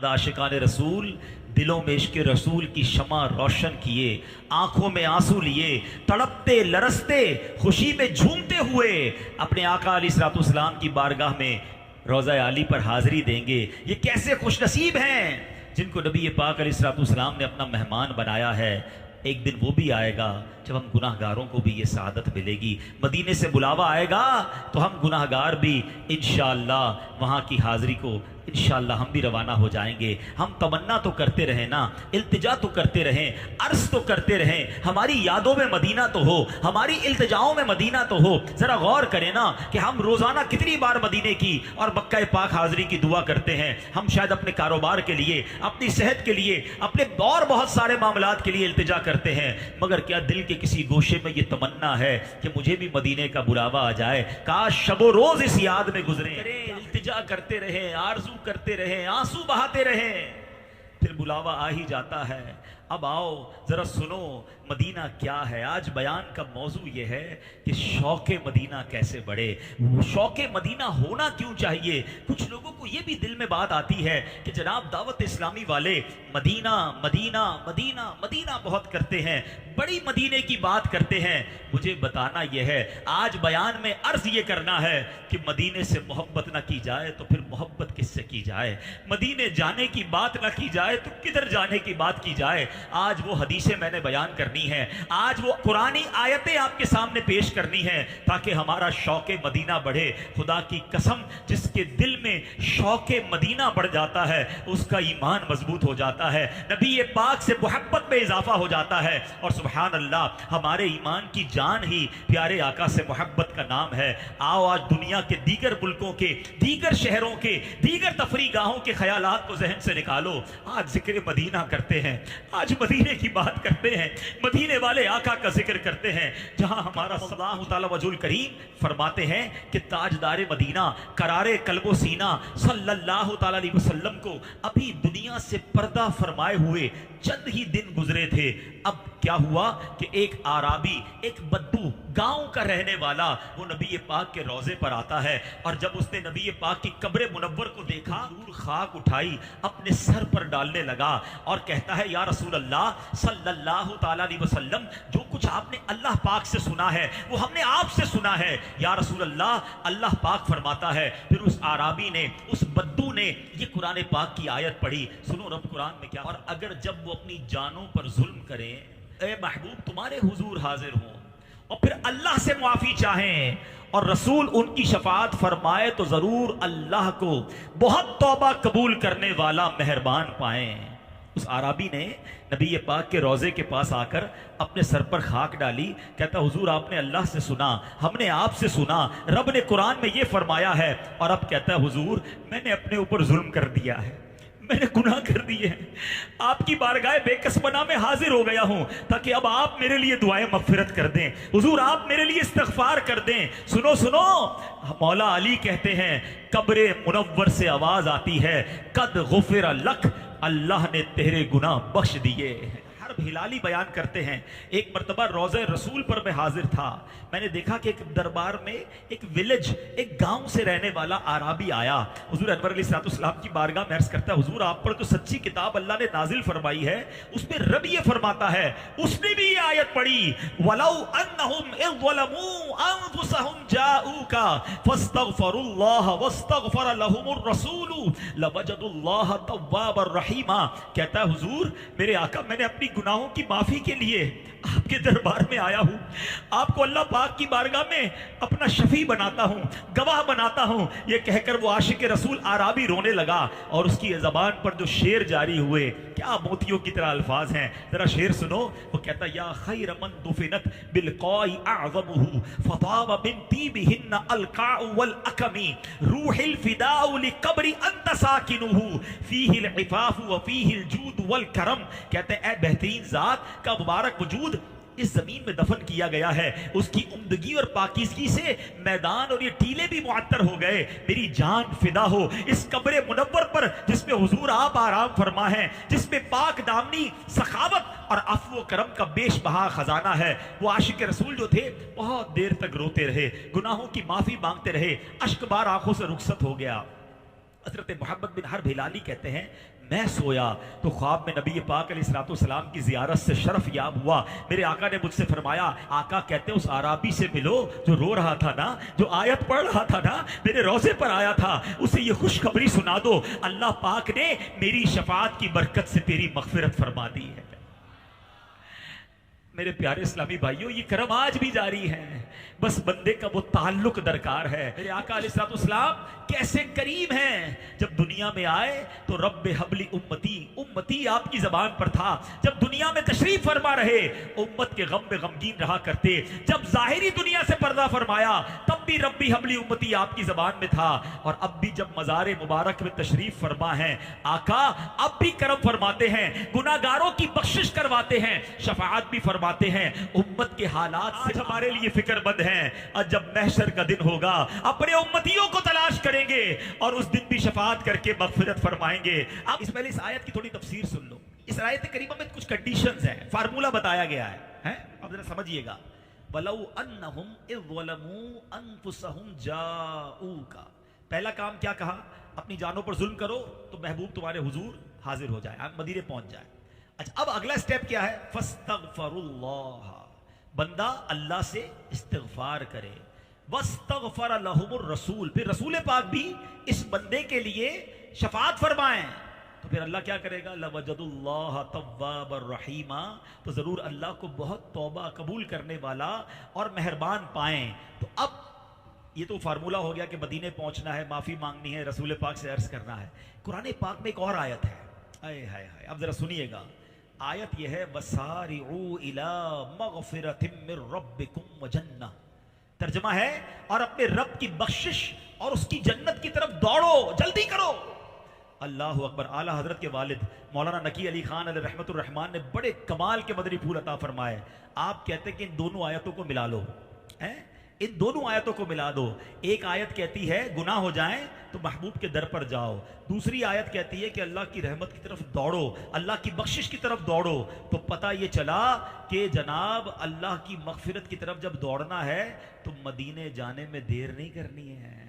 आशिकान रसूल दिलों में इश्क रसूल की शमा रोशन किए, आंखों में आंसू लिए, तड़पते लरसते खुशी में झूमते हुए अपने आका अलैहिस्सलाम की बारगाह में रोज़ा आली पर हाजिरी देंगे। ये कैसे खुशनसीब हैं जिनको नबी पाक अलैहिस्सलाम ने अपना मेहमान बनाया है। एक दिन वो भी आएगा जब हम गुनाहगारों को भी ये सआदत मिलेगी। मदीने से बुलावा आएगा तो हम गुनाहगार भी इंशाअल्लाह वहाँ की हाज़िरी को इंशाअल्लाह हम भी रवाना हो जाएंगे। हम तमन्ना तो करते रहें ना, इल्तिजा तो करते रहें, अर्ज़ तो करते रहें, हमारी यादों में मदीना तो हो, हमारी इल्तिजाओं में मदीना तो हो। ज़रा गौर करें ना कि हम रोज़ाना कितनी बार मदीने की और मक्का पाक हाज़िरी की दुआ करते हैं। हम शायद अपने कारोबार के लिए, अपनी सेहत के लिए, अपने और बहुत सारे मामलात के लिए इल्तिजा करते हैं, मगर क्या दिल के किसी गोशे में ये तमन्ना है कि मुझे भी मदीने का बुलावा आ जाए, काश शबो रोज़ इस याद में गुजरे। इल्तिजा करते रहें, आरज़ू करते रहें, आंसू बहाते रहें, फिर बुलावा आ ही जाता है। अब आओ ज़रा सुनो मदीना क्या है। आज बयान का मौजू ये है कि शौक़ मदीना कैसे बढ़े, शौक़ मदीना होना क्यों चाहिए। कुछ लोगों को ये भी दिल में बात आती है कि जनाब दावत इस्लामी वाले मदीना मदीना मदीना मदीना बहुत करते हैं, बड़ी मदीने की बात करते हैं। मुझे बताना यह है, आज बयान में अर्ज़ ये करना है कि मदीने से मोहब्बत ना की जाए तो फिर मोहब्बत किससे की जाए। मदीने जाने की बात ना की जाए तो किधर जाने की बात की जाए। आज वो हदीसें मैंने बयान करनी है, आज वो कुरानी आयतें आपके सामने पेश करनी है ताकि हमारा शौक़ मदीना बढ़े। खुदा की कसम, जिसके दिल में शौक़ मदीना बढ़ जाता है उसका ईमान मजबूत हो जाता है, नबी पाक से मोहब्बत में इजाफा हो जाता है। और सुभान अल्लाह, हमारे ईमान की जान ही प्यारे आका से मोहब्बत का नाम है। आओ आज दुनिया के दीगर मुल्कों के, दीगर शहरों के, दीगर तफरी गाहों के ख्यालात को जहन से निकालो। आज जिक्र मदीना करते हैं, आज मदीने की बात करते हैं, मदीने वाले आका का जिक्र करते हैं, जहां हमारा सल्लल्लाहु तआला वजहुल करीम फरमाते हैं कि ताजदार मदीना करारे कल्बो सीना सल्लल्लाहु तआला अलैहि वसल्लम को अभी दुनिया से पर्दा फरमाए हुए चंद ही दिन गुजरे थे। अब क्या हुआ कि एक आराबी, एक बद्दू, गांव का रहने वाला, वो नबी पाक के रोजे पर आता है और जब उसने नबी पाक की कब्र मुनव्वर को देखा, दूर खाक उठाई, अपने सर पर डालने लगा और कहता है, या रसूल अल्लाह सल्लल्लाहु तआला अलैहि वसल्लम, जो कुछ आपने अल्लाह पाक से सुना है वो हमने आपसे सुना है या रसूल अल्लाह। अल्लाह पाक फरमाता है, फिर उस आराबी ने, उस बद्दू ने ये कुरान पाक की आयत पढ़ी। सुनो रब कुरान में क्या, और अगर जब वो अपनी जानों पर जुल्म करें, ए महबूब तुम्हारे हुजूर हाजिर हों और फिर अल्लाह से मुआफ़ी चाहें और रसूल उनकी शफाअत फरमाए तो ज़रूर अल्लाह को बहुत तौबा कबूल करने वाला मेहरबान पाएं। उस आराबी ने नबी पाक के रोज़े के पास आकर अपने सर पर खाक डाली, कहता हुजूर आपने अल्लाह से सुना, हमने आपसे सुना, रब ने कुरान में ये फरमाया है। और अब कहता है हुजूर मैंने अपने ऊपर जुल्म कर दिया है, मैंने गुनाह कर दिए हैं, आपकी बारगाह बेकसबना में हाजिर हो गया हूं ताकि अब आप मेरे लिए दुआएं मगफिरत कर दें, हुजूर आप मेरे लिए इस्तगफार कर दें। सुनो सुनो, मौला अली कहते हैं, कब्रे मुनव्वर से आवाज आती है, कद गुफिर लक, अल्लाह ने तेरे गुनाह बख्श दिए। हिलाली बयान करते हैं, एक मर्तबा रोज़े रसूल पर मैं हाजिर था, मैंने देखा कि एक दरबार में एक विलेज, एक गांव से रहने वाला आराबी आया, हुजूर अनवर अलैहिस्सलाम की बारगाह में अर्ज़ करता है, हुजूर आप पर तो सच्ची किताब अल्लाह ने नाजिल फरमाई है, उसमें रब ये फरमाता है, उसने भी ये आयत पढ़ी, वलौ अन्नहुम इज़्ज़लमू अनफुसहुम जाऊका फस्तगफरुल्लाह वस्तगफर लहुमुर रसूलु लवजदुल्लाह तव्वाबर रहीमा। कहता है हुजूर मेरे आका, मैंने अपनी गुनाहों की माफी के लिए आपके दरबार में आया हूं, आपको अल्लाह पाक की बारगाह में अपना शफी बनाता हूं, गवाह बनाता हूं। ये कहकर वो आशिक रसूल आराबी रोने लगा और उसकी ज़बान पर जो शेर जारी हुए, क्या मोतियों की तरह अल्फाज हैं, जरा शेर सुनो। वो कहता, या खैर मन दुफिनत बिलक़ाई अअज़मुहु फताब बिन तीबिहिन्न अलक़ाउ वल अकमी रूहिल फिदाउ लिक़ब्रि अंत साकिनुहु फीहिल इफ़ाफ़ु व फीहिल जूद वल करम। कहते हैं, ए बेहतरीन ज़ात का मुबारक वजूद इस जमीन में दफन किया गया है, उसकी उम्दगी और पाकीज़गी से मैदान और ये टीले भी मुअत्तर हो गए, मेरी जान फिदा हो इस कब्र मुनव्वर पर जिसमें हुजूर आप आराम फरमा है, जिसमें पाक दामनी सखावत और अफ़्व करम का बेशबहा खजाना है। वो आशिक रसूल जो थे बहुत देर तक रोते रहे, गुनाहों की माफ़ी मांगते रहे, अश्क बार आंखों से रुखसत हो गया। हज़रत मोहम्मद बिन हर्ब हिलाली कहते हैं, میں سویا تو خواب میں نبی پاک علیہ السلام کی زیارت سے شرف یاب ہوا. میرے آقا نے مجھ سے فرمایا, آقا کہتے اس عرابی سے ملو جو رو رہا تھا نا, جو آیت پڑھ رہا تھا نا, میرے روزے پر آیا تھا, اسے یہ خوشخبری سنا دو, اللہ پاک نے میری شفاعت کی برکت سے تیری مغفرت فرما دی ہے. میرے پیارے اسلامی بھائیوں, یہ کرم آج بھی جاری ہے, بس بندے کا وہ تعلق درکار ہے. میرے آقا علیہ السلام کیسے کریم ہیں. جب دنیا میں آئے تو رب حبلی امتی, امتی آپ کی زبان پر تھا. جب دنیا میں تشریف فرما رہے امت کے غم میں غمگین رہا کرتے. جب ظاہری دنیا سے پردہ فرمایا تب بھی ربی حبلی امتی آپ کی زبان میں تھا. اور اب بھی جب مزار مبارک میں تشریف فرما ہیں آقا, اب بھی کرم فرماتے ہیں, گناہگاروں کی بخشش کرواتے ہیں, شفاعت بھی فرماتے ہیں. امت کے حالات سے ہمارے لیے فکر مند ہیں. اور جب محشر کا دن ہوگا اپنے امتیوں کو تلاش کریں گے اور اس دن بھی شفاعت کر کے مغفرت فرمائیں گے. اب اس پہلے اس آیت کی تھوڑی تفسیر سن لو. اس آیت کریمہ میں کچھ کنڈیشنز ہیں, فارمولہ بتایا گیا ہے, اب ذرا سمجھیے گا. وَلَوْ أَنَّهُمْ إِذْ ظَلَمُوا أَنفُسَهُمْ جَاءُوكَ, پہلا کام کیا کہا, اپنی جانوں پر ظلم کرو تو محبوب تمہارے حضور حاضر ہو جائے, آپ مدینے پہنچ جائے. اچھا, اب اگلا سٹیپ کیا ہے, فَاسْتَغْفَرُوا اللَّهَ, بندہ اللہ سے استغفار کرے. وَاسْتَغْفَرَ لَهُمُ الرَّسُولُ, پھر رسول پاک بھی اس بندے کے لیے شفاعت فرمائیں تو پھر اللہ کیا کرے گا, لَوَجَدُ اللَّهَ تَوَّابًا رَحِيمًا, تو ضرور اللہ کو بہت توبہ قبول کرنے والا اور مہربان پائیں. تو اب یہ تو فارمولہ ہو گیا کہ مدینے پہنچنا ہے, معافی مانگنی ہے, رسول پاک سے عرض کرنا ہے. قرآن پاک میں ایک اور آیت ہے, اے ہائے ہائے, اب ذرا سنیے گا. آیت یہ ہے, وَسَارِعُوا إِلَىٰ مَغْفِرَةٍ مِّن رَبِّكُمْ وَجَنَّةٍ, ترجمہ ہے اور اپنے رب کی بخشش اور اس کی جنت کی طرف دوڑو, جلدی کرو. اللہ اکبر. اعلیٰ حضرت کے والد مولانا نقی علی خان علیہ رحمت الرحمان نے بڑے کمال کے مدنی پھول عطا فرمائے. آپ کہتے ہیں کہ ان دونوں آیتوں کو ملا لو, ان دونوں آیتوں کو ملا دو. ایک آیت کہتی ہے گناہ ہو جائیں تو محبوب کے در پر جاؤ, دوسری آیت کہتی ہے کہ اللہ کی رحمت کی طرف دوڑو, اللہ کی بخشش کی طرف دوڑو. تو پتہ یہ چلا کہ جناب اللہ کی مغفرت کی طرف جب دوڑنا ہے تو مدینے جانے میں دیر نہیں کرنی ہے.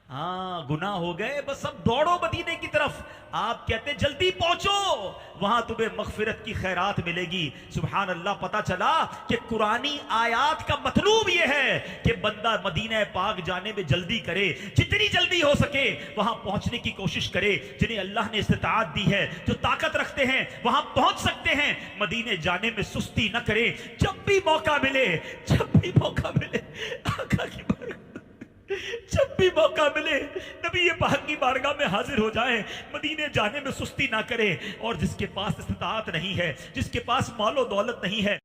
ہاں, گناہ ہو گئے بس اب دوڑو مدینے کی طرف. آپ کہتے جلدی پہنچو, وہاں تمہیں مغفرت کی خیرات ملے گی. سبحان اللہ. پتا چلا کہ قرآنی آیات کا مطلوب یہ ہے کہ بندہ مدینہ پاک جانے میں جلدی کرے, جتنی جلدی ہو سکے وہاں پہنچنے کی کوشش کرے. جنہیں اللہ نے استطاعت دی ہے, جو طاقت رکھتے ہیں, وہاں پہنچ سکتے ہیں, مدینے جانے میں سستی نہ کرے. جب بھی موقع ملے, جب بھی موقع ملے, آقا کی جب بھی موقع ملے نبی پاک کی بارگاہ میں حاضر ہو جائیں, مدینے جانے میں سستی نہ کرے. اور جس کے پاس استطاعت نہیں ہے, جس کے پاس مال و دولت نہیں ہے,